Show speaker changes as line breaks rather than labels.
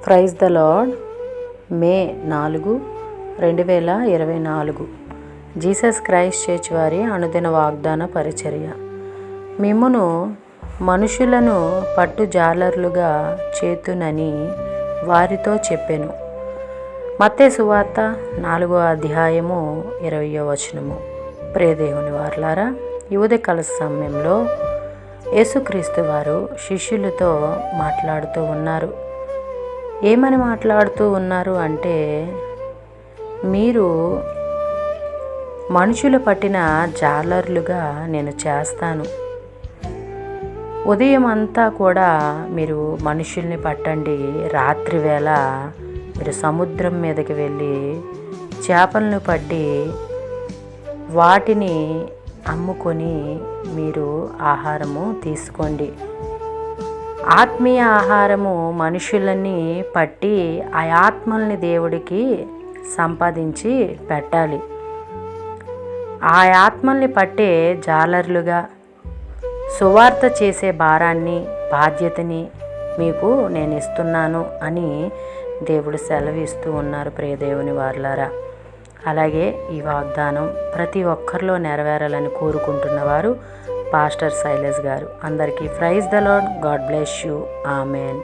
Praise the Lord. May 4, 2024 Jesus Christ church వారి అనుదిన వాగ్దాన పరిచర్య. మిమ్మును మనుషులను పట్టు జాలర్లుగా చేతునని వారితో చెప్పెను. మత్తయి సువార్త 4వ అధ్యాయము 20వ వచనము. ప్రియదేవుని వారలారా, ఈ ఉదయకాల సమయంలో యేసుక్రీస్తు వారు శిష్యులతో మాట్లాడుతూ ఉన్నారు. ఏమని మాట్లాడుతూ ఉన్నారు అంటే, మీరు మనుషులు పట్టిన జాలర్లుగా నేను చేస్తాను. ఉదయం అంతా కూడా మీరు మనుషుల్ని పట్టండి. రాత్రి వేళ మీరు సముద్రం మీదకి వెళ్ళి చేపలను పట్టి వాటిని అమ్ముకొని మీరు ఆహారము తీసుకోండి. ఆత్మీయ ఆహారము మనుషులని పట్టి ఆ ఆత్మల్ని దేవుడికి సంపాదించి పెట్టాలి. ఆ ఆత్మల్ని పట్టే జాలర్లుగా సువార్త చేసే భారాన్ని, బాధ్యతని మీకు నేను ఇస్తున్నాను అని దేవుడు సెలవిస్తూ ఉన్నారు. ప్రియదేవుని వారలారా, అలాగే ఈ వాగ్దానం ప్రతి ఒక్కరిలో నెరవేరాలని కోరుకుంటున్నవారు పాస్టర్ శైలేష్ గారు. అందరికీ praise the Lord. God bless you. Amen.